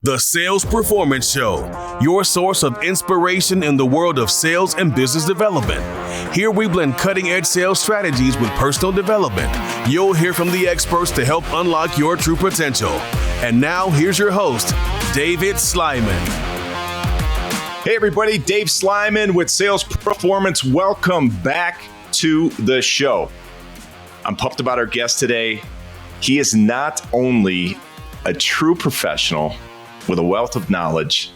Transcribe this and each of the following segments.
The Sales Performance Show, your source of inspiration in the world of sales and business development. Here we blend cutting-edge sales strategies with personal development. You'll hear from the experts to help unlock your true potential. And now, here's your host, David Sliman. Hey everybody, Dave Sliman with Sales Proformance. Welcome back to the show. I'm pumped about our guest today. He is not only a true professional with a wealth of knowledge,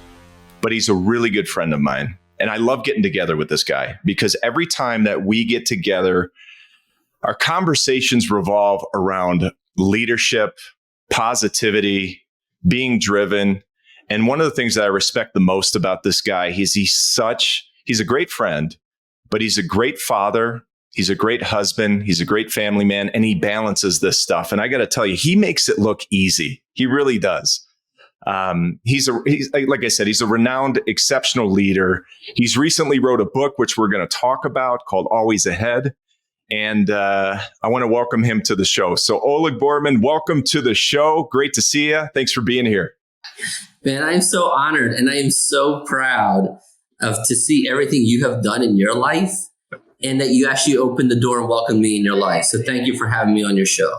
but he's a really good friend of mine. And I love getting together with this guy because every time that we get together, our conversations revolve around leadership, positivity, being driven. And one of the things that I respect the most about this guy is he's a great friend, but he's a great father. He's a great husband. He's a great family man, and he balances this stuff. And I got to tell you, he makes it look easy. He really does. He's like I said, he's a renowned, exceptional leader. He's recently wrote a book, which we're going to talk about, called Always Ahead. And I want to welcome him to the show. So Oleg Bortman, welcome to the show. Great to see you. Thanks for being here. Man, I'm so honored and I am so proud to see everything you have done in your life and that you actually opened the door and welcomed me in your life. So thank you for having me on your show.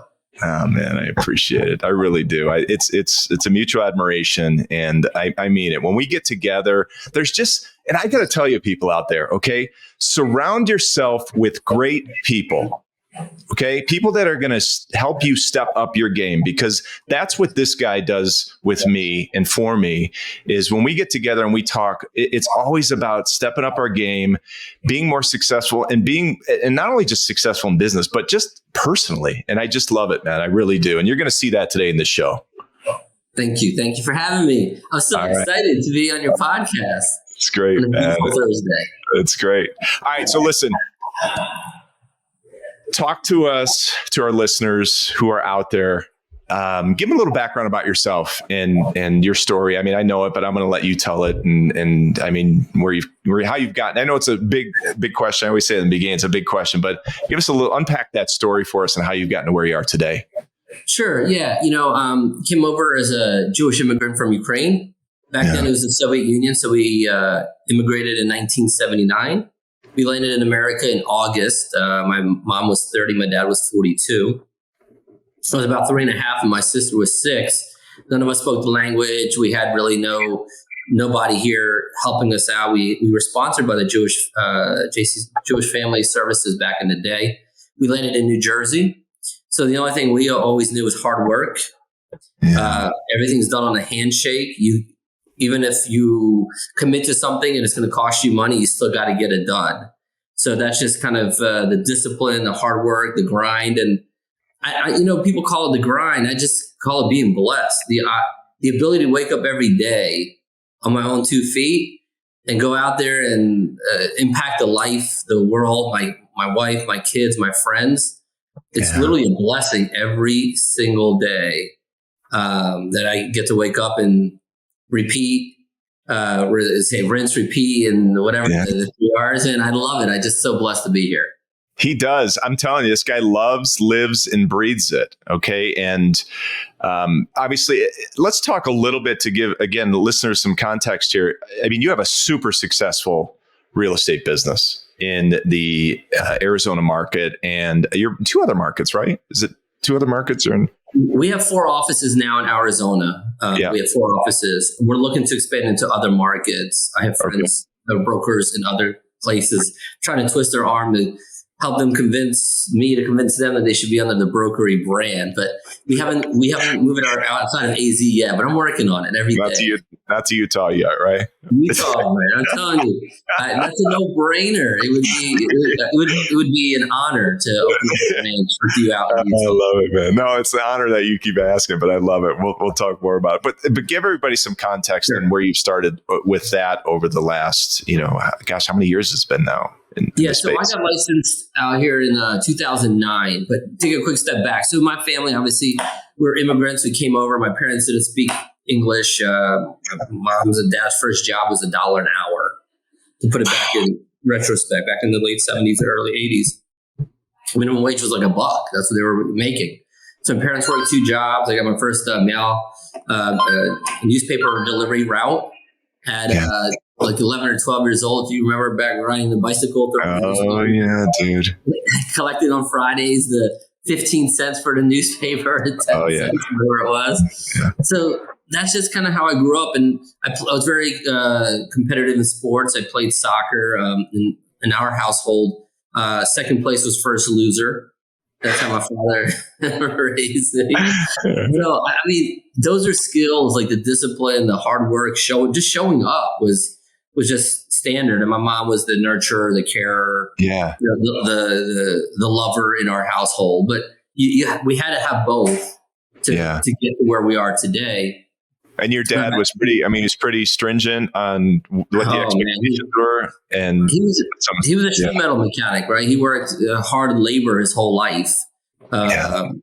Oh man, I appreciate it. I really do. It's a mutual admiration, and I mean it. When we get together, there's just, and I got to tell you, people out there, okay, surround yourself with great people. Okay, people that are going to help you step up your game, because that's what this guy does with me and for me. Is when we get together and we talk, it's always about stepping up our game, being more successful, and not only just successful in business, but just personally. And I just love it, man. I really do. And you're going to see that today in the show. Thank you. Thank you for having me. I'm so excited to be on your podcast. It's great, on a beautiful Thursday. It's great. All right, so listen. Talk to us, to our listeners who are out there. Give them a little background about yourself and your story. I mean, I know it, but I'm going to let you tell it. And I mean, how you've gotten. I know it's a big question. I always say at the beginning, it's a big question, but give us unpack that story for us and how you've gotten to where you are today. Sure. Yeah. Came over as a Jewish immigrant from Ukraine. Back then it was the Soviet Union. So we immigrated in 1979. We landed in America in August. My mom was 30. My dad was 42. So I was about 3.5 and my sister was 6. None of us spoke the language. We had really nobody here helping us out. We were sponsored by the Jewish Family Services back in the day. We landed in New Jersey. So the only thing we always knew was hard work. Everything's done on a handshake. Even if you commit to something and it's going to cost you money, you still got to get it done. So that's just kind of the discipline, the hard work, the grind. And people call it the grind. I just call it being blessed. The ability to wake up every day on my own 2 feet and go out there and impact the life, the world, my wife, my kids, my friends. It's literally a blessing every single day that I get to wake up and repeat, rinse, repeat, and whatever the 3 R's. And I love it. I'm just so blessed to be here. He does. I'm telling you, this guy loves, lives, and breathes it. Okay. And obviously, let's talk a little bit to give, again, the listeners some context here. I mean, you have a super successful real estate business in the Arizona market and your 2 other markets, right? Is it 2 other markets or? We have 4 offices now in Arizona. We have 4 offices. We're looking to expand into other markets. I have friends that are brokers in other places trying to twist their arm to help them convince them that they should be under the brokery brand. But we haven't moved it outside of AZ yet, but I'm working on it every day. Not to Utah yet, right? Utah, man, I'm telling you, that's a no-brainer. It would be an honor to open up a branch with you out in Utah. I love it, man. No, it's an honor that you keep asking, but I love it. We'll talk more about it. But give everybody some context and where you started with that over the last, how many years it's been now? So I got licensed out here in 2009, but take a quick step back. So my family, obviously, we're immigrants. We came over. My parents didn't speak English. My mom's and dad's first job was $1 an hour. To put it back in retrospect, back in the late 70s, early 80s, minimum wage was like $1. That's what they were making. So my parents worked 2 jobs. I got my first mail newspaper delivery route at like 11 or 12 years old. If you remember back riding the bicycle. Oh, yeah, dude. Collected on Fridays the 15 cents for the newspaper and 10 cents whatever it was. Yeah. So that's just kind of how I grew up. And I was very competitive in sports. I played soccer in our household. Second place was first loser. That's how my father raised me. I mean, those are skills like the discipline, the hard work, showing up was just standard. And my mom was the nurturer, the carer, the lover in our household. But we had to have both to get to where we are today. And your dad was pretty stringent on what the expectations were. And he was a sheet metal mechanic, right? He worked hard labor his whole life, 10,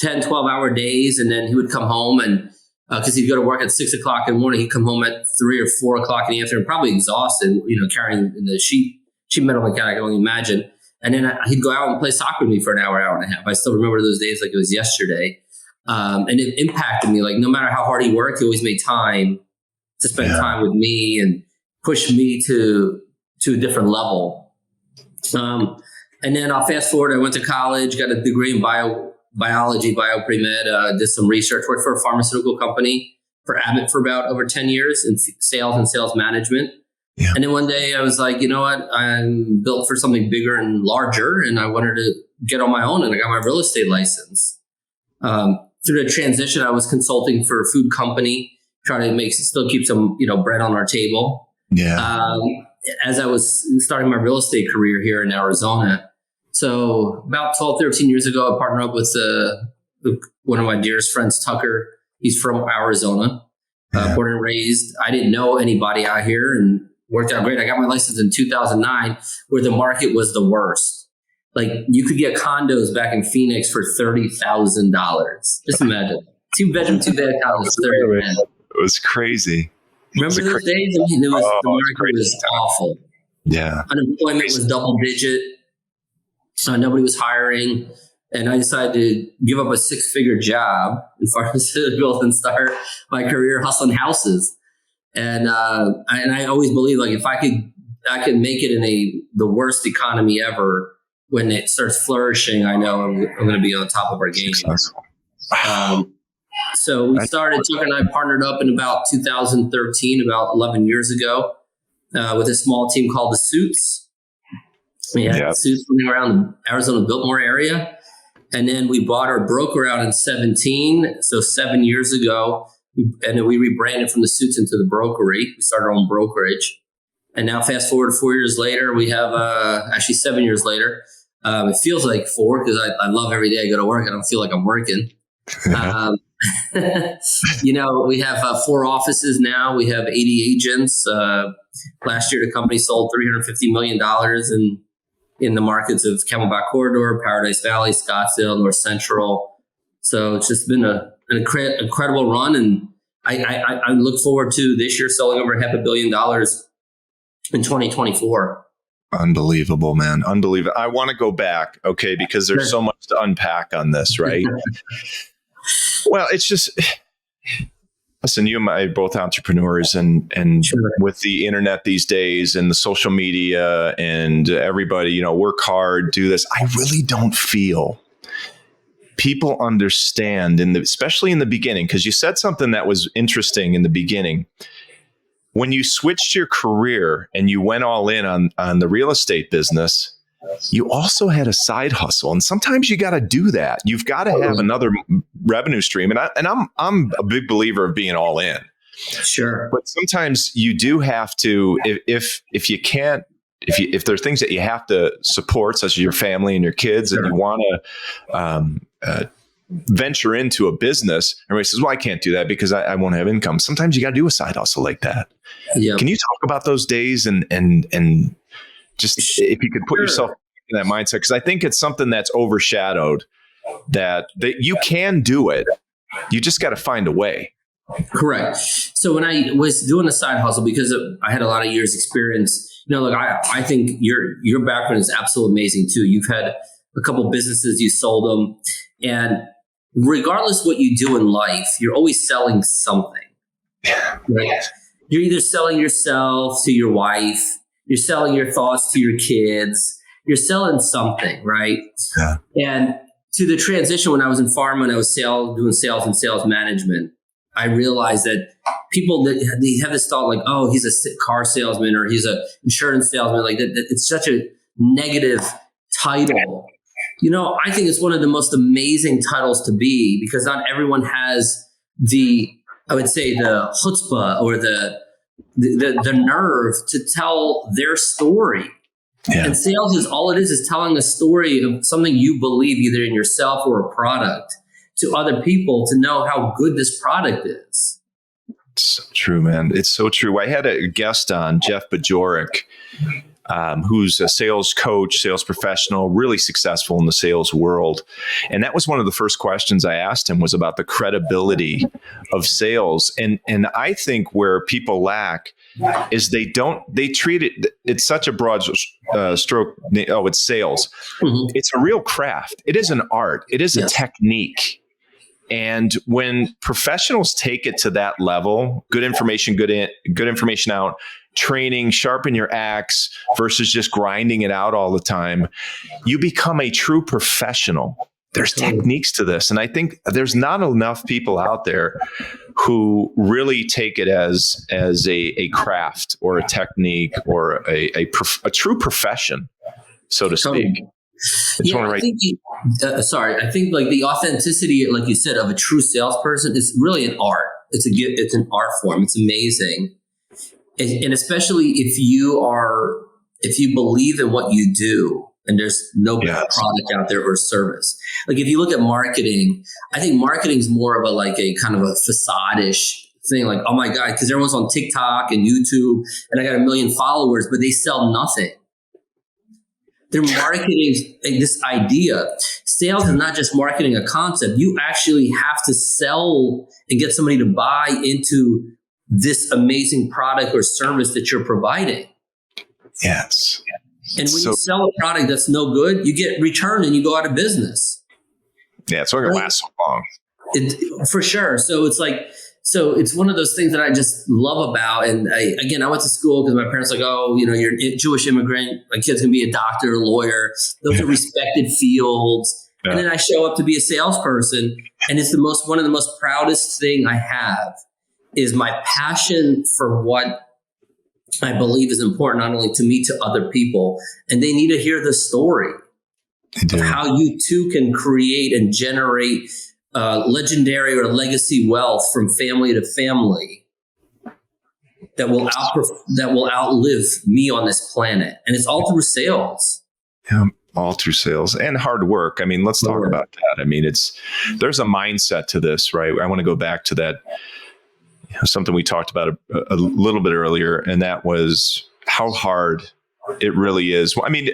12-hour days. And then he would come home and, cause he'd go to work at 6 o'clock in the morning. He'd come home at 3 or 4 o'clock in the afternoon, probably exhausted, carrying the sheet metal mechanic, I can only imagine. And then he'd go out and play soccer with me for an hour and a half. I still remember those days like it was yesterday. And it impacted me. Like no matter how hard he worked, he always made time to spend time with me and push me to a different level. And then I'll fast forward. I went to college, got a degree in biology, bio-pre-med, did some research, worked for a pharmaceutical company for Abbott for about over 10 years in sales and sales management. Yeah. And then one day I was like, you know what? I'm built for something bigger and larger, and I wanted to get on my own, and I got my real estate license. Through the transition, I was consulting for a food company, trying to still keep some, bread on our table. Yeah. As I was starting my real estate career here in Arizona. So about 12, 13 years ago, I partnered up with one of my dearest friends, Tucker. He's from Arizona, born and raised. I didn't know anybody out here and worked out great. I got my license in 2009, where the market was the worst. Like you could get condos back in Phoenix for $30,000. Just imagine. 2-bedroom, 2-bed condo was $30,000. It was crazy. Remember those days? I mean, the market was awful. Yeah. Unemployment was double digit. Nobody was hiring. And I decided to give up a 6-figure job in pharmaceuticals and start my career hustling houses. And I always believed like if I could make it in the worst economy ever. When it starts flourishing, I know I'm going to be on top of our game. So we started, Tucker and I partnered up in about 2013, about 11 years ago, with a small team called the Suits. We had Suits running around the Arizona Biltmore area. And then we bought our broker out in 2017. So 7 years ago, and then we rebranded from the Suits into the brokery. We started our own brokerage. And now fast forward 4 years later, we have, actually 7 years later, it feels like 4 because I love every day I go to work. I don't feel like I'm working. We have 4 offices now. We have 80 agents. Last year, the company sold $350 million in the markets of Camelback Corridor, Paradise Valley, Scottsdale, North Central. So it's just been an incredible run. And I look forward to this year selling over $500 million in 2024. Unbelievable, man. Unbelievable. I want to go back, okay, because there's so much to unpack on this, right? Well, it's just, listen, you and I are both entrepreneurs, and with the internet these days and the social media and everybody, work hard, do this. I really don't feel people understand, especially in the beginning, because you said something that was interesting in the beginning. When you switched your career and you went all in on the real estate business, you also had a side hustle. And sometimes you got to do that. You've got to have another revenue stream. And I'm a big believer of being all in. Sure. But sometimes you do have to, if you can't, if there are things that you have to support, such as your family and your kids, and you want to venture into a business, everybody says, well, I can't do that because I won't have income. Sometimes you got to do a side hustle like that. Yep. Can you talk about those days and just if you could put yourself in that mindset? Because I think it's something that's overshadowed, that you can do it. You just got to find a way. Correct. So when I was doing a side hustle, because I had a lot of years experience, I think your background is absolutely amazing too. You've had a couple businesses, you sold them. And regardless what you do in life, you're always selling something. Right? You're either selling yourself to your wife, you're selling your thoughts to your kids, you're selling something, right? Yeah. And to the transition when I was in pharma and I was doing sales and sales management, I realized that people they have this thought like, oh, he's a car salesman or he's an insurance salesman. Like that, it's such a negative title. I think it's one of the most amazing titles to be because not everyone has I would say the chutzpah or the nerve to tell their story. Yeah. And sales is telling a story of something you believe either in yourself or a product to other people to know how good this product is. It's so true, man. It's so true. I had a guest on, Jeff Bajorek, who's a sales coach, sales professional, really successful in the sales world. And that was one of the first questions I asked him was about the credibility of sales. And I think where people lack is they treat it's such a broad stroke. Oh, it's sales. Mm-hmm. It's a real craft. It is an art. It is a technique. And when professionals take it to that level, good information out, training, sharpen your axe versus just grinding it out all the time, you become a true professional. There's techniques to this. And I think there's not enough people out there who really take it as a craft or a technique or a true profession, so to speak. I think like the authenticity, like you said, of a true salesperson is really an art. It's an art form. It's amazing. And especially if you believe in what you do and there's no better product out there or service. Like if you look at marketing, I think marketing is more of a kind of a facade-ish thing. Like, oh my God, because everyone's on TikTok and YouTube and I got 1 million followers, but they sell nothing. They're marketing this idea. Sales is not just marketing a concept. You actually have to sell and get somebody to buy into this amazing product or service that you're providing. Yes. And when you sell a product that's no good, you get returned and you go out of business. Yeah, it's not going to last so long. For sure. So it's one of those things that I just love about. And I went to school because my parents were like, oh, you're a Jewish immigrant. My kid's going to be a doctor, a lawyer. Those are respected fields. Yeah. And then I show up to be a salesperson. And it's one of the most proudest thing I have is my passion for what I believe is important, not only to me, to other people. And they need to hear the story of how you too can create and generate legendary or legacy wealth from family to family that will outlive me on this planet. And it's all through sales. Yeah, all through sales and hard work. I mean, let's talk about that. I mean, there's a mindset to this, right? I want to go back to that, something we talked about a little bit earlier, and that was how hard it really is. I mean,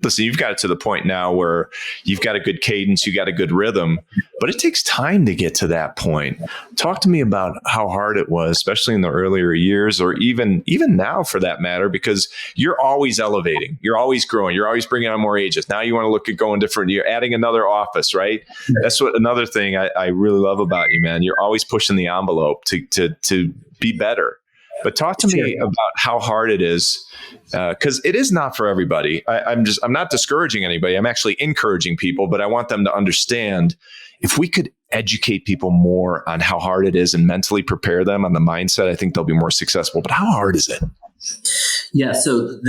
listen, you've got it to the point now where you've got a good cadence, you got a good rhythm, but it takes time to get to that point. Talk to me about how hard it was, especially in the earlier years, or even now for that matter, because you're always elevating, you're always growing, you're always bringing on more agents. Now you want to look at going different, you're adding another office, right? That's another thing I really love about you, man. You're always pushing the envelope to be better. But talk to me about how hard it is, because it is not for everybody. I'm not discouraging anybody. I'm actually encouraging people, but I want them to understand if we could educate people more on how hard it is and mentally prepare them on the mindset, I think they'll be more successful. But how hard is it? Yeah. So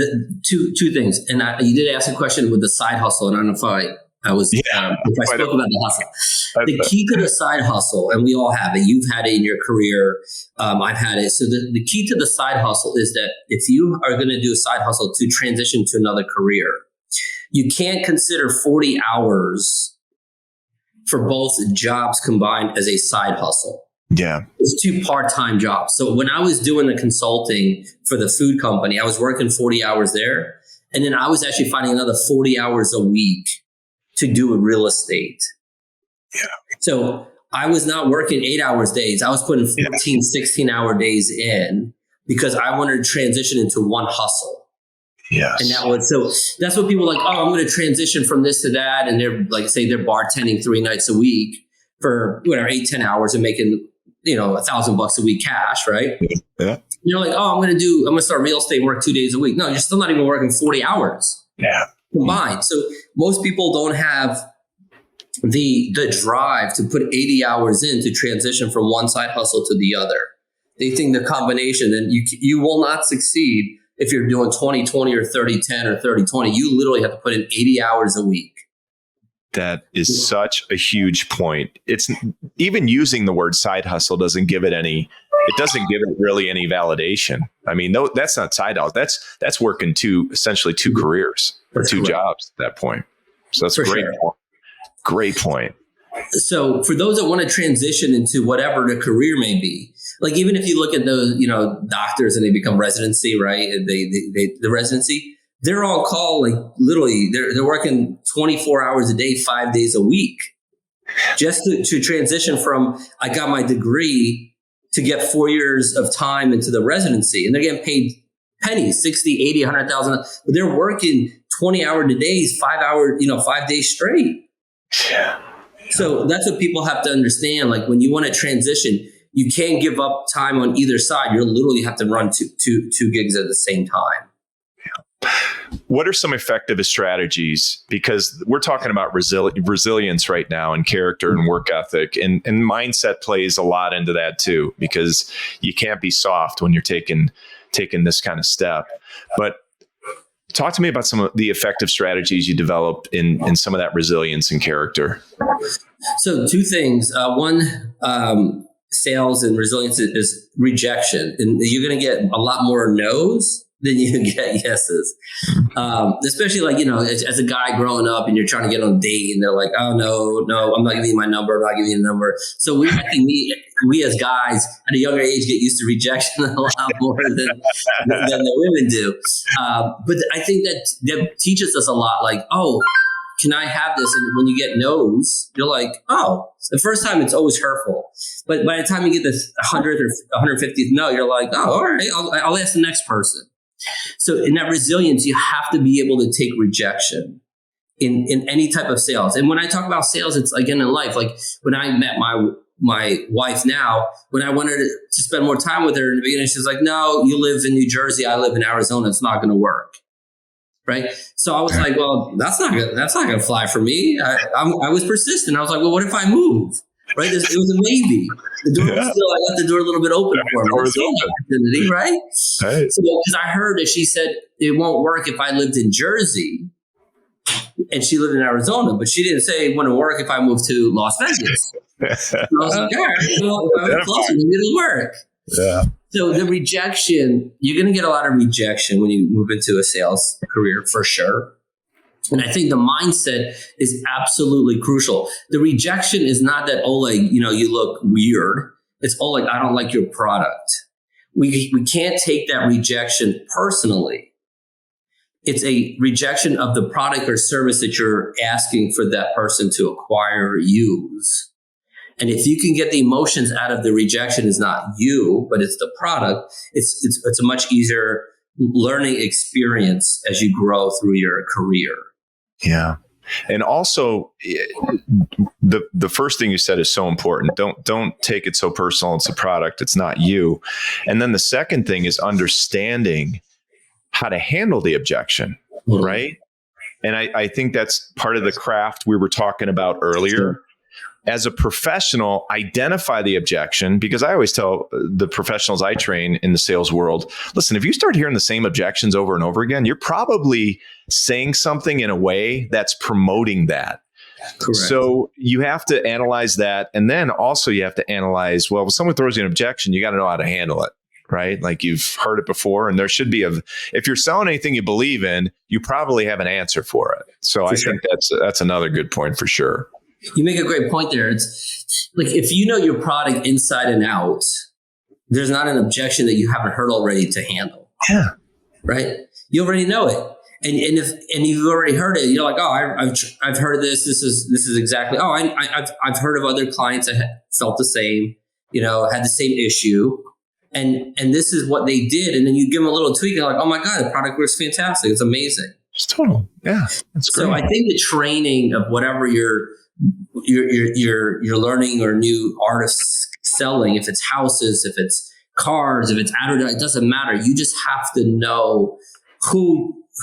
two things. And you did ask a question with the side hustle. And I don't know if I spoke about the hustle. The key to the side hustle, and we all have it. You've had it in your career. I've had it. So the key to the side hustle is that if you are going to do a side hustle to transition to another career, you can't consider 40 hours for both jobs combined as a side hustle. Yeah. It's 2 part-time jobs. So when I was doing the consulting for the food company, I was working 40 hours there. And then I was actually finding another 40 hours a week to do with real estate. Yeah. So I was not working 8 hours days. I was putting 14, 16-hour days in because I wanted to transition into one hustle. Yes. And that's what people are like, oh, I'm going to transition from this to that. And they're like, say they're bartending 3 nights a week. for whatever, 8-10 hours and making, $1,000 a week cash, right? Yeah. You're like, oh, I'm going to start real estate and work 2 days a week. No, you're still not even working 40 hours combined. So most people don't have the drive to put 80 hours in to transition from one side hustle to the other. They think the combination, and you will not succeed if you're doing 20-20 or 30-10 or 30-20. You literally have to put in 80 hours a week. That is such a huge point. It's even using the word side hustle doesn't give it really any validation. I mean, no, that's not side hustle. That's working essentially two careers or two jobs at that point. So that's a great point. So for those that want to transition into whatever the career may be, like even if you look at those, doctors and they become residency, right? The residency, they're on call, like literally they're working 24 hours a day, 5 days a week, just to transition from, I got my degree to get 4 years of time into the residency, and they're getting paid pennies, 60, 80, 100,000, but they're working 20-hour days, 5 days straight. Yeah. So that's what people have to understand. Like when you want to transition, you can't give up time on either side. You literally have to run two gigs at the same time. What are some effective strategies? Because we're talking about resilience right now, and character and work ethic, and mindset plays a lot into that too, because you can't be soft when you're taking this kind of step. But talk to me about some of the effective strategies you developed in some of that resilience and character. So two things. One, sales and resilience is rejection. And you're going to get a lot more no's than you get yeses. Especially like, as a guy growing up and you're trying to get on a date and they're like, oh, no, I'm not giving you my number. I'm not giving you a number. So we as guys at a younger age get used to rejection a lot more than the women do. But I think that teaches us a lot, like, oh, can I have this? And when you get no's, you're like, oh, the first time it's always hurtful. But by the time you get this 100th or 150th no, you're like, oh, all right, I'll ask the next person. So in that resilience, you have to be able to take rejection in any type of sales. And when I talk about sales, it's again in life. Like when I met my wife now, when I wanted to spend more time with her in the beginning, she's like, no, you live in New Jersey, I live in Arizona, it's not going to work. Right. So I was like, well, that's not going to fly for me. I was persistent. I was like, well, what if I move? Right. It was a maybe. The door was still, I left the door a little bit open for me. Opportunity, right? So because I heard that she said it won't work if I lived in Jersey and she lived in Arizona, but she didn't say it wouldn't work if I moved to Las Vegas. So I was like, all right, well, if I was closer, maybe it'll work. Yeah. So the rejection, you're going to get a lot of rejection when you move into a sales career for sure. And I think the mindset is absolutely crucial. The rejection is not that, Oleg, you look weird. It's Oleg, I don't like your product. We can't take that rejection personally. It's a rejection of the product or service that you're asking for that person to acquire or use. And if you can get the emotions out of the rejection, is not you, but it's the product, it's a much easier learning experience as you grow through your career. Yeah. And also the first thing you said is so important. Don't take it so personal. It's a product. It's not you. And then the second thing is understanding how to handle the objection. Mm-hmm. Right. And I think that's part of the craft we were talking about earlier. Sure. As a professional, identify the objection, because I always tell the professionals I train in the sales world, listen, if you start hearing the same objections over and over again, you're probably saying something in a way that's promoting that. Correct. So you have to analyze that. And then also you have to analyze, well, if someone throws you an objection, you got to know how to handle it, right? Like you've heard it before, and there should be if you're selling anything you believe in, you probably have an answer for it. So I think that's another good point for sure. You make a great point there. It's like, if you know your product inside and out, there's not an objection that you haven't heard already to handle. Yeah. Right. You already know it. And you've already heard it. You're like, oh, I've heard this. This is exactly. Oh, I've heard of other clients that felt the same, had the same issue. And this is what they did. And then you give them a little tweak and like, oh my God, the product works fantastic. It's amazing. It's total. Yeah. That's great. So I think the training of whatever you're you're learning or new art of selling. If it's houses, if it's cars, if it's advertising, it doesn't matter. You just have to know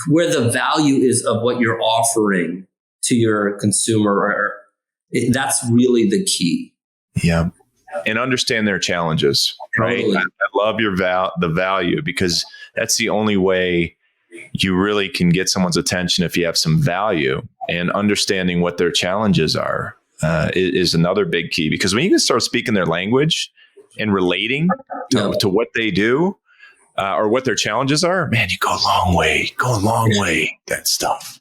where the value is of what you're offering to your consumer. That's really the key. Yeah. And understand their challenges, right? Totally. I love the value, because that's the only way you really can get someone's attention, if you have some value, and understanding what their challenges are is another big key. Because when you can start speaking their language and relating to what they do or what their challenges are, man, you go a long way. That stuff.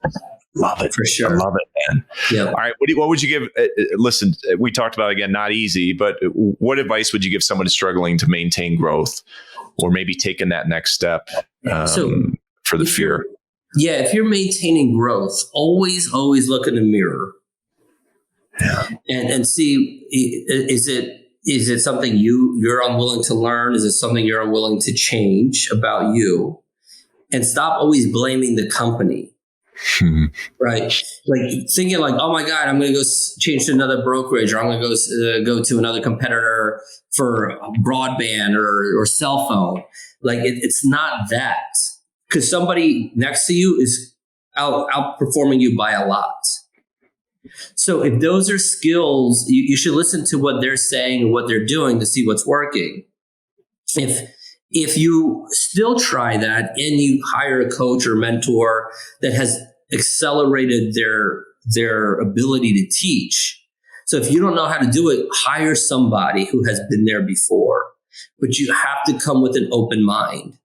Love it. For sure. I love it, man. Yeah. All right. What would you give? Listen, we talked about, again, not easy, but what advice would you give someone struggling to maintain growth, or maybe taking that next step for the fear? If you're maintaining growth, always look in the mirror. Yeah. And see, is it something you're unwilling to learn? Is it something you're unwilling to change about you? And stop always blaming the company. Right? Like thinking like, oh my God, I'm going to go change to another brokerage, or I'm going to go to another competitor for broadband or cell phone. Like it's not that, because somebody next to you is outperforming you by a lot. So if those are skills, you should listen to what they're saying and what they're doing to see what's working. If you still try that and you hire a coach or mentor that has accelerated their ability to teach. So if you don't know how to do it, hire somebody who has been there before. But you have to come with an open mind.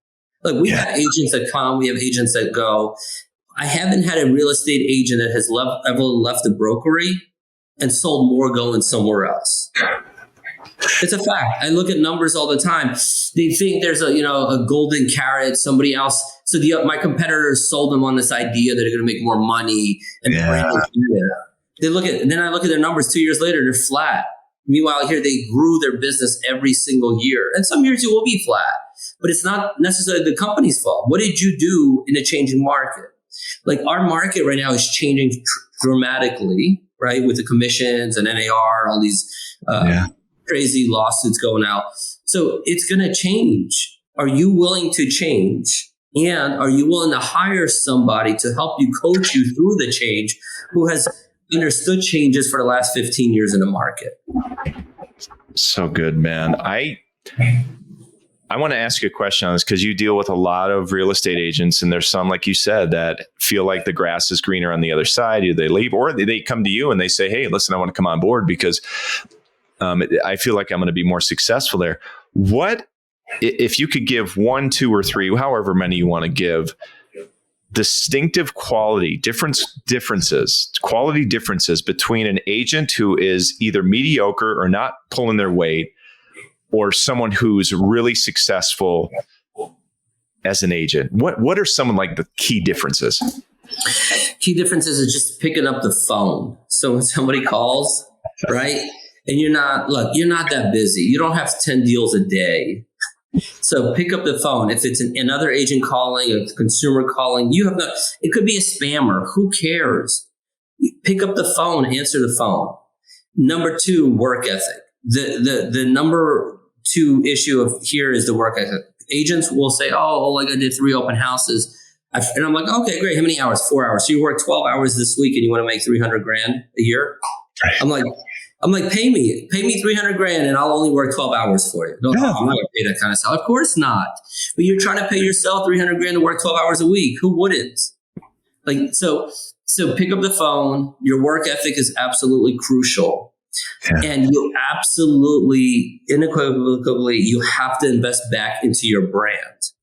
Like we have agents that come, we have agents that go. I haven't had a real estate agent that has ever left a brokerage and sold more going somewhere else. It's a fact. I look at numbers all the time. They think there's a golden carrot, somebody else. So my competitors sold them on this idea that they're going to make more money. And then I look at their numbers 2 years later, they're flat. Meanwhile, here they grew their business every single year. And some years it will be flat, but it's not necessarily the company's fault. What did you do in a changing market? Like our market right now is changing dramatically, right? With the commissions and NAR, all these crazy lawsuits going out. So it's going to change. Are you willing to change? And are you willing to hire somebody to help you, coach you through the change, who has understood changes for the last 15 years in the market? So good, man. I want to ask you a question on this, because you deal with a lot of real estate agents, and there's some, like you said, that feel like the grass is greener on the other side. Either they leave, or they come to you and they say, hey, listen, I want to come on board because I feel like I'm going to be more successful there. What, if you could give 1, 2, or 3, however many you want to give, distinctive quality differences between an agent who is either mediocre or not pulling their weight, or someone who's really successful as an agent? What are some of like the key differences? Key differences is just picking up the phone. So when somebody calls, right? And you're not that busy. You don't have 10 deals a day. So pick up the phone. If it's another agent calling, a consumer calling, it could be a spammer. Who cares? Pick up the phone, answer the phone. Number 2, work ethic. The number 2 issue of here is the work ethic. Agents will say, oh, like I did 3 open houses. And I'm like, okay, great. How many hours? 4 hours. So you work 12 hours this week and you want to make $300,000 a year? I'm like, pay me $300,000 and I'll only work 12 hours for you. No, I'm not going to pay that kind of stuff. Of course not. But you're trying to pay yourself $300,000 to work 12 hours a week. Who wouldn't? Like, so pick up the phone. Your work ethic is absolutely crucial. Yeah. And you absolutely, unequivocally, you have to invest back into your brand.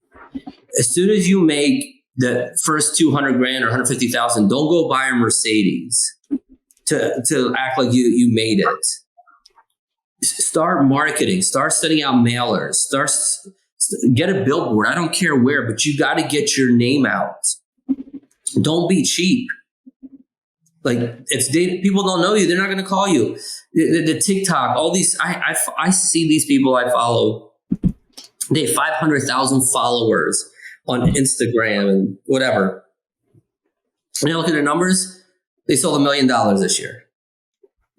As soon as you make the first $200,000 or $150,000, don't go buy a Mercedes to act like you made it. Start marketing. Start sending out mailers. Get a billboard. I don't care where, but you got to get your name out. Don't be cheap. Like if people don't know you, they're not going to call you. The TikTok, all these, I see these people I follow. They have 500,000 followers on Instagram and whatever. And I look at their numbers. They sold $1 million this year.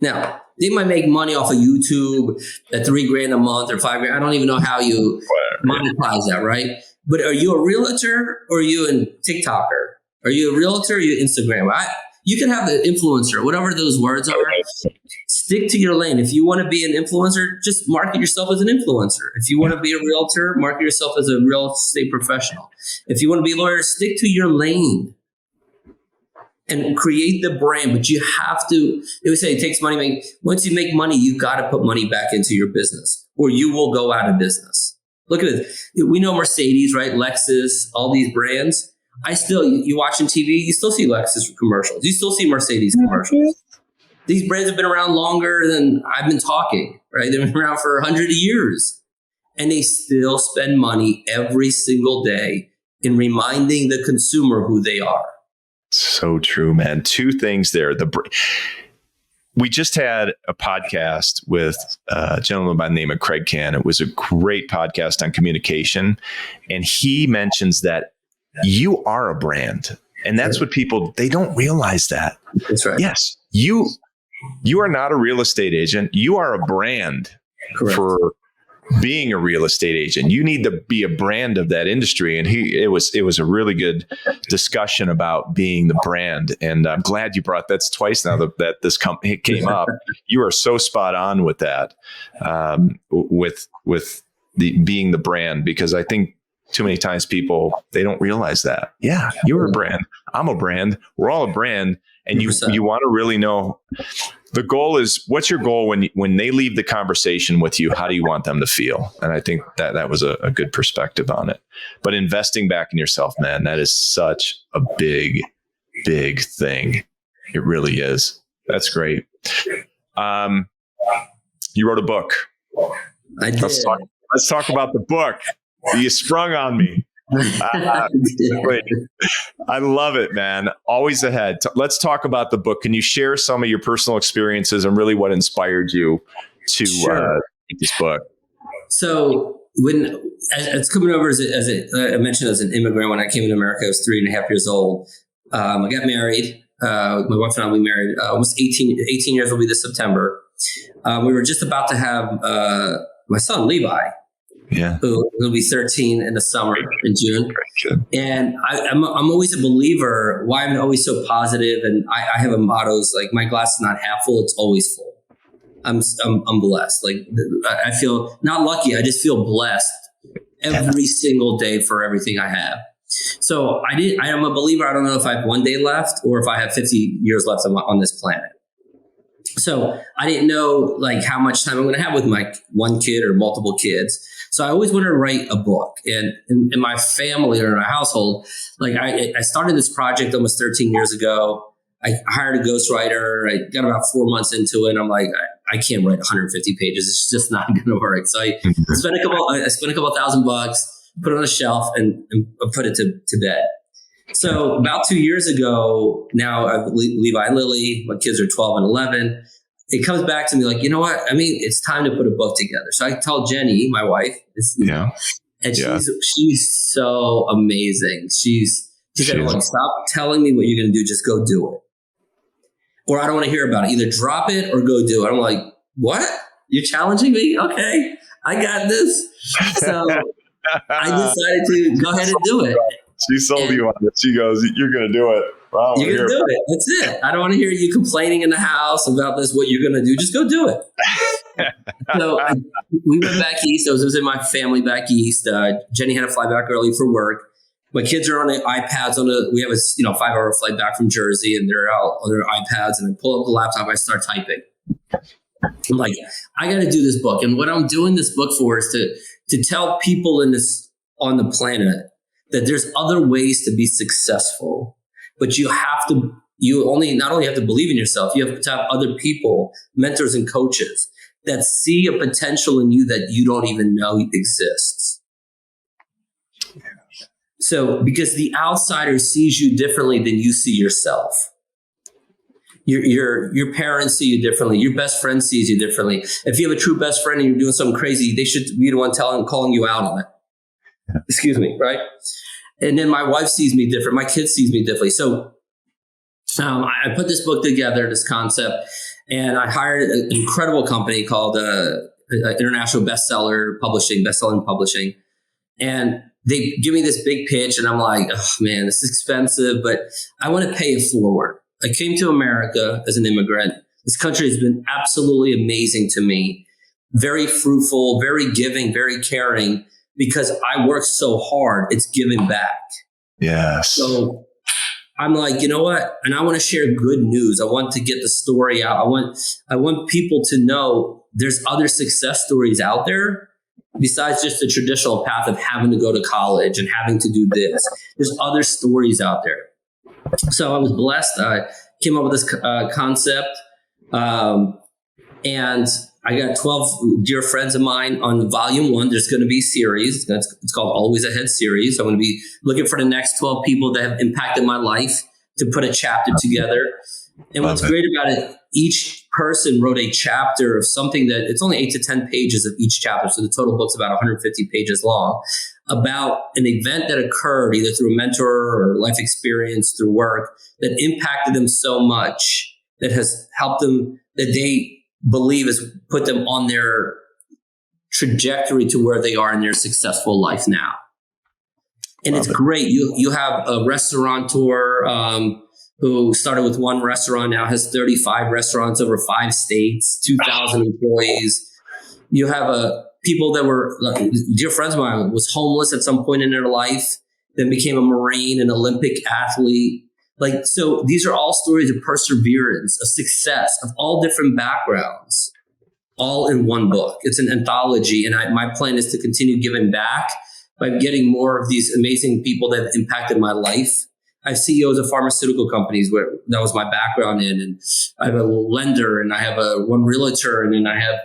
Now, they might make money off of YouTube at $3,000 a month or $5,000. I don't even know how you monetize that, right? But are you a realtor or are you a TikToker? Are you a realtor or are you Instagram? You can have an influencer, whatever those words are. Stick to your lane. If you want to be an influencer, just market yourself as an influencer. If you want to be a realtor, market yourself as a real estate professional. If you want to be a lawyer, stick to your lane and create the brand. But you have to, they would say it takes money. Once you make money, you got to put money back into your business or you will go out of business. Look at it. We know Mercedes, right? Lexus, all these brands. You watching TV, you still see Lexus commercials. You still see Mercedes commercials. These brands have been around longer than I've been talking, right? They've been around for 100 years. And they still spend money every single day in reminding the consumer who they are. So true, man. Two things there. We just had a podcast with a gentleman by the name of Craig Can. It was a great podcast on communication. And he mentions that you are a brand. And that's what they don't realize that. That's right. Yes, you are not a real estate agent. You are a brand. Correct. For being a real estate agent. You need to be a brand of that industry. And it was a really good discussion about being the brand. And I'm glad you brought that's twice now that this company came up. You are so spot on with that, with the being the brand, because I think too many times they don't realize that. Yeah, you're a brand. I'm a brand. We're all a brand. And you want to really know. The goal is, what's your goal when they leave the conversation with you? How do you want them to feel? And I think that was a good perspective on it. But investing back in yourself, man, that is such a big, big thing. It really is. That's great. You wrote a book. I did. Let's talk about the book. You sprung on me. I love it, man. Always ahead. Let's talk about the book. Can you share some of your personal experiences and really what inspired you to write this book? So when it's coming over I mentioned as an immigrant, when I came to America, I was 3.5 years old. I got married. My wife and I, we married almost 18 years will be this September. We were just about to have my son, Levi. Yeah, who will be 13 in the summer in June. And I'm always a believer. Why I'm always so positive, and I have a motto is like, my glass is not half full; it's always full. I'm blessed. Like, I feel not lucky. I just feel blessed every single day for everything I have. So I am a believer. I don't know if I have one day left or if I have 50 years left on this planet. So I didn't know like how much time I'm going to have with my one kid or multiple kids. So I always wanted to write a book. And in my family or in our household, like I started this project almost 13 years ago. I hired a ghostwriter. I got about 4 months into it. And I'm like, I can't write 150 pages. It's just not going to work. So I spent a couple $1,000, put it on a shelf and put it to bed. So about 2 years ago, now I have Levi and Lily. My kids are 12 and 11. It comes back to me like, you know what? I mean, it's time to put a book together. So I tell Jenny, my wife, and she's so amazing. She said, like, stop telling me what you're going to do. Just go do it. Or I don't want to hear about it. Either drop it or go do it. I'm like, what? You're challenging me? Okay, I got this. So I decided to go ahead and do it. She sold you on it. She goes, you're going to do it. Wow, you're going to do it. That's it. I don't want to hear you complaining in the house about this, what you're going to do. Just go do it. So we went back east. I was in my family back east. Jenny had to fly back early for work. My kids are on the iPads. We have a 5-hour flight back from Jersey, and they're out on their iPads. And I pull up the laptop. I start typing. I'm like, I got to do this book. And what I'm doing this book for is to tell people on the planet that there's other ways to be successful, but you not only have to believe in yourself, you have to have other people, mentors and coaches that see a potential in you that you don't even know exists. So, because the outsider sees you differently than you see yourself. Your parents see you differently. Your best friend sees you differently. If you have a true best friend and you're doing something crazy, they should be the one calling you out on it. Excuse me, right? And then my wife sees me different. My kids sees me differently. So I put this book together, this concept, And I hired an incredible company called International Bestselling Publishing. And they give me this big pitch and I'm like, oh man, this is expensive, but I want to pay it forward. I came to America as an immigrant. This country has been absolutely amazing to me. Very fruitful, very giving, very caring, because I worked so hard. It's giving back. Yes. So I'm like, you know what? And I want to share good news. I want to get the story out. I want people to know there's other success stories out there besides just the traditional path of having to go to college and having to do this. There's other stories out there. So I was blessed. I came up with this concept, and I got 12 dear friends of mine on volume 1. There's going to be a series. It's called Always Ahead series. I'm going to be looking for the next 12 people that have impacted my life to put a chapter together. And what's great about it, each person wrote a chapter of something that it's only 8 to 10 pages of each chapter. So the total book's about 150 pages long, about an event that occurred either through a mentor or life experience through work that impacted them so much that has helped them, that they believe has put them on their trajectory to where they are in their successful life now. And it's great. You have a restaurateur who started with one restaurant, now has 35 restaurants over 5 states, 2,000 employees. You have people that were dear friends of mine, was homeless at some point in their life, then became a Marine, an Olympic athlete. Like, so these are all stories of perseverance, of success, of all different backgrounds, all in one book. It's an anthology. And my plan is to continue giving back by getting more of these amazing people that have impacted my life. I have CEOs of pharmaceutical companies where that was my background in, and I have a lender, and I have one realtor, and then I have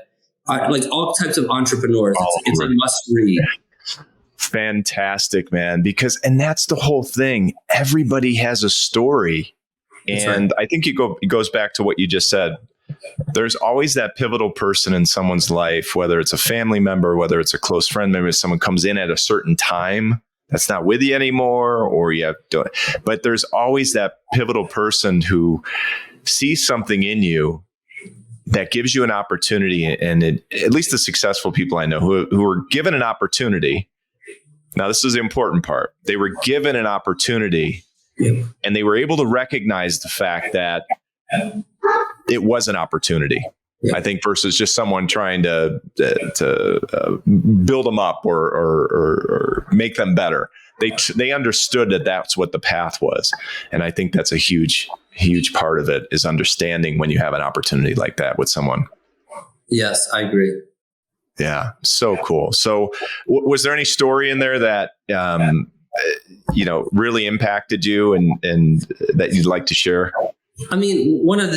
like all types of entrepreneurs. It's a must read. Fantastic, man. And that's the whole thing. Everybody has a story. And I think it goes back to what you just said. There's always that pivotal person in someone's life, whether it's a family member, whether it's a close friend, maybe someone comes in at a certain time that's not with you anymore, or but there's always that pivotal person who sees something in you that gives you an opportunity. And at least the successful people I know who were given an opportunity. Now, this is the important part. They were given an opportunity, and they were able to recognize the fact that it was an opportunity. I think versus just someone trying to build them up or make them better. They understood that that's what the path was. And I think that's a huge part of it, is understanding when you have an opportunity like that with someone. Yes, I agree. Yeah. So cool. So was there any story in there that, really impacted you and that you'd like to share? I mean, one of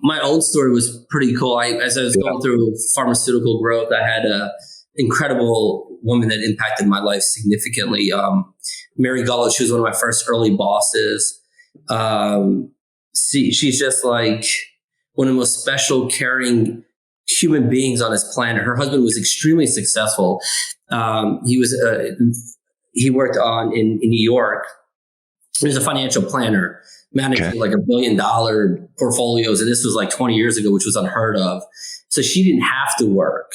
my own story was pretty cool. As I was going through pharmaceutical growth, I had an incredible woman that impacted my life significantly. Mary Gullett, she was one of my first early bosses. She's just like one of the most special, caring human beings on this planet. Her husband was extremely successful. He worked in New York. He was a financial planner, managing like $1 billion portfolios. And this was like 20 years ago, which was unheard of. So she didn't have to work,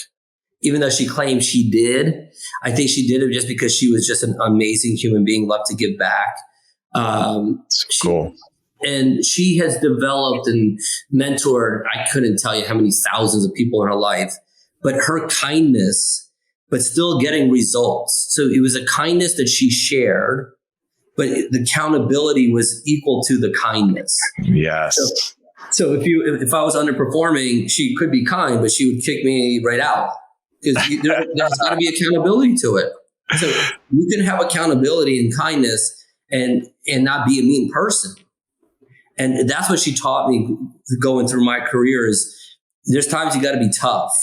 even though she claimed she did. I think she did it just because she was just an amazing human being, loved to give back. Cool. And she has developed and mentored, I couldn't tell you how many thousands of people in her life, but her kindness, but still getting results. So it was a kindness that she shared, but the accountability was equal to the kindness. Yes. So if I was underperforming, she could be kind, but she would kick me right out, because there's got to be accountability to it. So you can have accountability and kindness and not be a mean person. And that's what she taught me going through my career is there's times you got to be tough.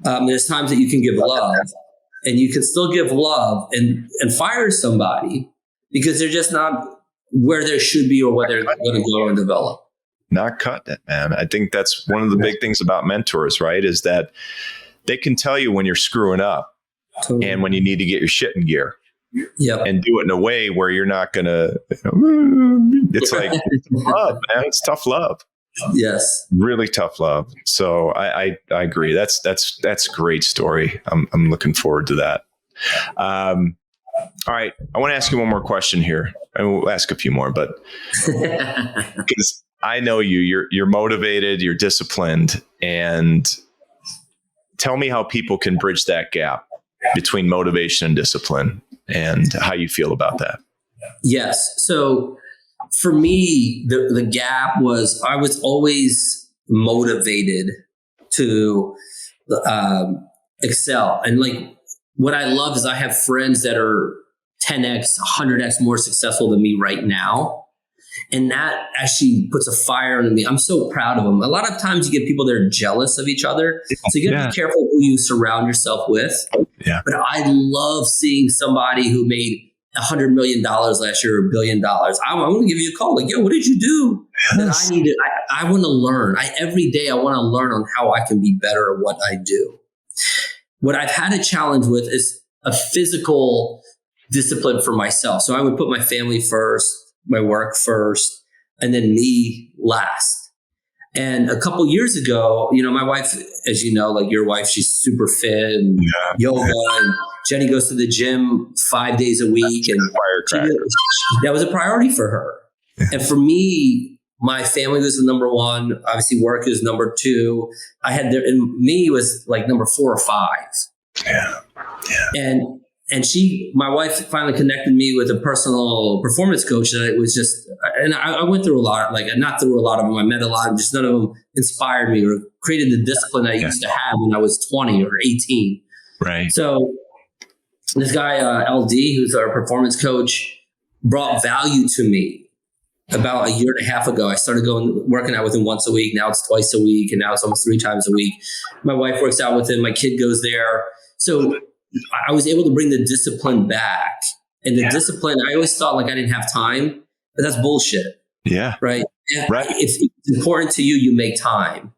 There's times that you can give love, and you can still give love and fire somebody because they're just not where they should be or where they're going to go and develop. Not cutting it, man. I think that's one of the big things about mentors, right? Is that they can tell you when you're screwing up and when you need to get your shit in gear. Yep. And do it in a way where you're not going to, it's like it's tough love, man. It's tough love. Yes. Really tough love. So I agree. That's a great story. I'm looking forward to that. All right. I want to ask you one more question here. I will ask a few more, but because I know you're motivated, you're disciplined, and tell me how people can bridge that gap between motivation and discipline and how you feel about that. Yes. So for me, the gap was I was always motivated to excel. And like what I love is I have friends that are 10x, 100x more successful than me right now. And that actually puts a fire under me. I'm so proud of them. A lot of times you get people that are jealous of each other. So you got to be careful who you surround yourself with. Yeah. But I love seeing somebody who made $100 million last year or $1 billion. I want to give you a call. Like, yo, what did you do? Yes. That I needed. I want to learn. Every day I want to learn on how I can be better at what I do. What I've had a challenge with is a physical discipline for myself. So I would put my family first, my work first, and then me last. And a couple years ago, my wife, as you know, like your wife, she's super fit and yoga, and Jenny goes to the gym 5 days a week. And that was a priority for her. Yeah. And for me, my family was the number one. Obviously, work is number two. And me was like number 4 or 5. Yeah. And my wife finally connected me with a personal performance coach that it was just, and I went through a lot, like not through a lot of them. I met a lot, just none of them inspired me or created the discipline I used to have when I was 20 or 18. Right. So this guy, LD, who's our performance coach, brought value to me about a year and a half ago. I started working out with him once a week. Now it's twice a week. And now it's almost 3 times a week. My wife works out with him. My kid goes there. So I was able to bring the discipline back. And the discipline, I always thought like I didn't have time, but that's bullshit. Yeah. Right. Right. If it's important to you, you make time.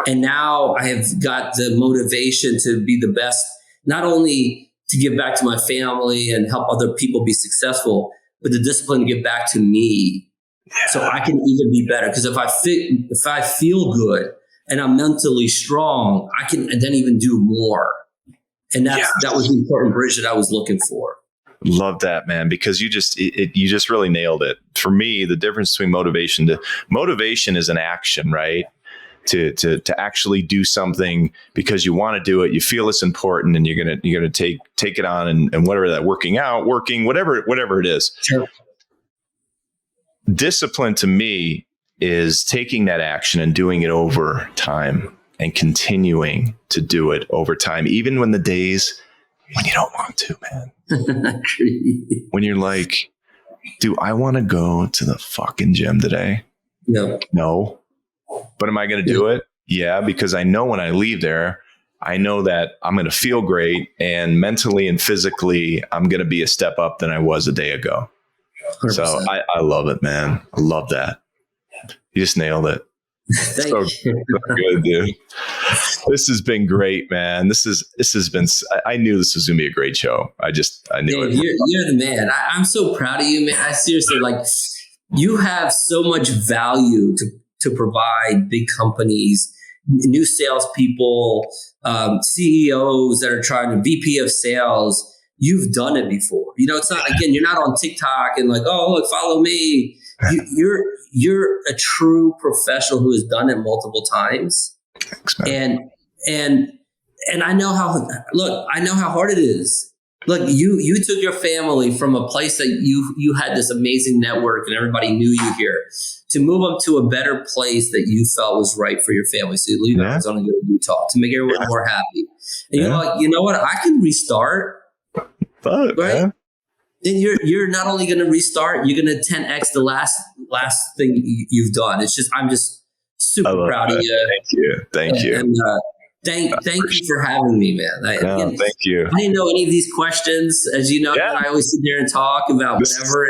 And now I have got the motivation to be the best, not only to give back to my family and help other people be successful, but the discipline to give back to me so I can even be better. Because if I feel good and I'm mentally strong, I can then even do more. And that was the important bridge that I was looking for. Love that, man, because you just really nailed it. For me, the difference between motivation is an action, right? To actually do something because you want to do it, you feel it's important, and you're gonna take it on and whatever that working, whatever it is. Sure. Discipline to me is taking that action and doing it over time. And continuing to do it over time, even when the days when you don't want to, man. When you're like, do I want to go to the fucking gym today? No. But am I going to do it? Yeah, because I know when I leave there, I know that I'm going to feel great, and mentally and physically, I'm going to be a step up than I was a day ago. 100%. So I love it, man. I love that. You just nailed it. Thank you. So good, dude. This has been great, man. This has been. I knew this was gonna be a great show. I knew it. You're the man. I'm so proud of you, man. I seriously you have so much value to provide big companies, new salespeople, CEOs that are trying to VP of sales. You've done it before. It's not, again, you're not on TikTok and like, oh, look, follow me. You're a true professional who has done it multiple times. Thanks, man. And I know how hard it is. Look, you took your family from a place that you had this amazing network and everybody knew you here to move them to a better place that you felt was right for your family. So you leave Arizona and go to Utah to make everyone more happy. And you're like, you know what? I can restart. Right? Man. Then you're not only going to restart, you're going to 10x the last thing you've done. It's just, I'm just super proud of you. Thank you. And thank you for having me, man. Thank you. I didn't know any of these questions, as you know. I always sit there and talk about whatever.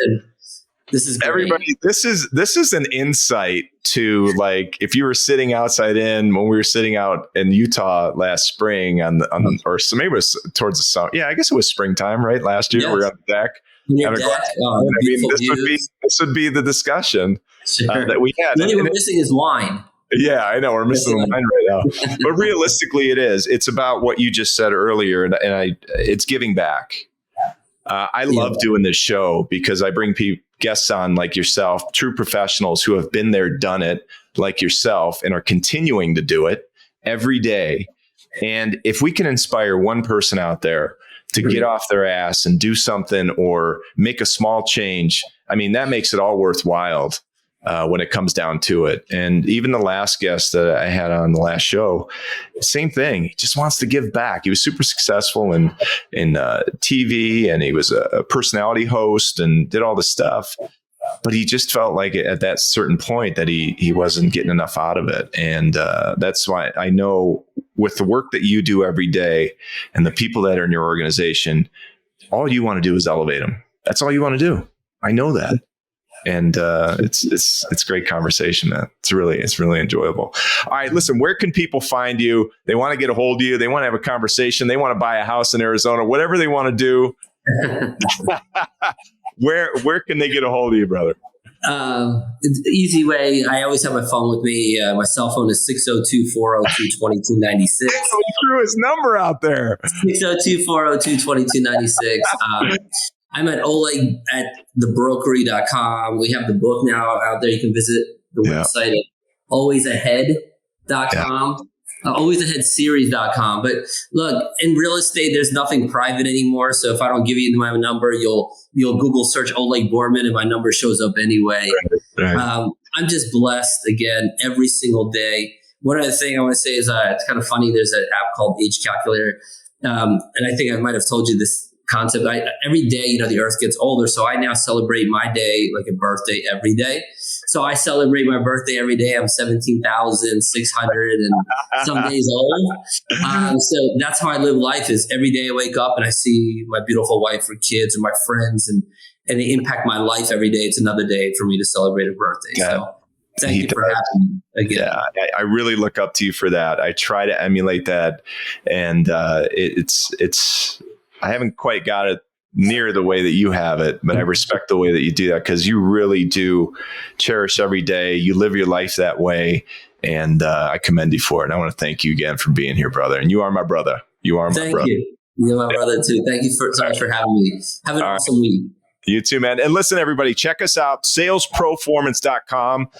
This is great. Everybody, this is an insight to, like, if you were sitting outside when we were sitting out in Utah last spring or so maybe it was towards the summer. Yeah, I guess it was springtime, right? Last year, we were on the deck. This would be the discussion that we had. What we're missing is wine. Yeah, I know we're missing the wine right now. But realistically, it's about what you just said earlier, and it's giving back. I love doing this show because I bring guests on like yourself, true professionals who have been there, done it, like yourself, and are continuing to do it every day. And if we can inspire one person out there to get off their ass and do something or make a small change, I mean, that makes it all worthwhile when it comes down to it. And even the last guest that I had on the last show, same thing. He just wants to give back. He was super successful in TV, and he was a personality host and did all this stuff. But he just felt like at that certain point that he wasn't getting enough out of it. And that's why I know with the work that you do every day and the people that are in your organization, all you want to do is elevate them. That's all you want to do. I know that. And it's great conversation, man. It's really enjoyable. All right, listen, where can people find you? They want to get a hold of you. They want to have a conversation. They want to buy a house in Arizona, whatever they want to do. Where can they get a hold of you, brother? It's the easy way. I always have my phone with me. My cell phone is 602-402-2296. He threw his number out there. 602-402-2296. I'm at Oleg at thebrokery.com. We have the book now out there. You can visit the website at alwaysahead.com, alwaysaheadseries.com. But look, in real estate, there's nothing private anymore. So if I don't give you my number, you'll Google search Oleg Bortman and my number shows up anyway. Right. I'm just blessed again every single day. One other thing I want to say is it's kind of funny. There's an app called Age Calculator. And I think I might have told you this concept. Every day, the earth gets older. So I now celebrate my day like a birthday every day. So I celebrate my birthday every day. I'm 17,600 and some days old. So that's how I live life, is every day I wake up and I see my beautiful wife or kids or my friends and they impact my life every day. It's another day for me to celebrate a birthday. So thank you for having me again. Yeah, I really look up to you for that. I try to emulate that. And it's I haven't quite got it near the way that you have it, but I respect the way that you do that, because you really do cherish every day. You live your life that way, and I commend you for it. And I want to thank you again for being here, brother. And you are my brother. You are my brother. Thank you. You're my brother too. Thank you so much for having me. Have an awesome week. You too, man. And listen, everybody, check us out, salesproformance.com.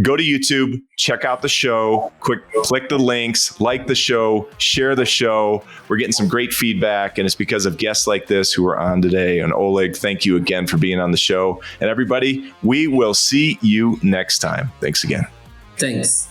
Go to YouTube, check out the show, click the links, like the show, share the show. We're getting some great feedback, and it's because of guests like this who are on today. And Oleg, thank you again for being on the show. And everybody, we will see you next time. Thanks again. Thanks.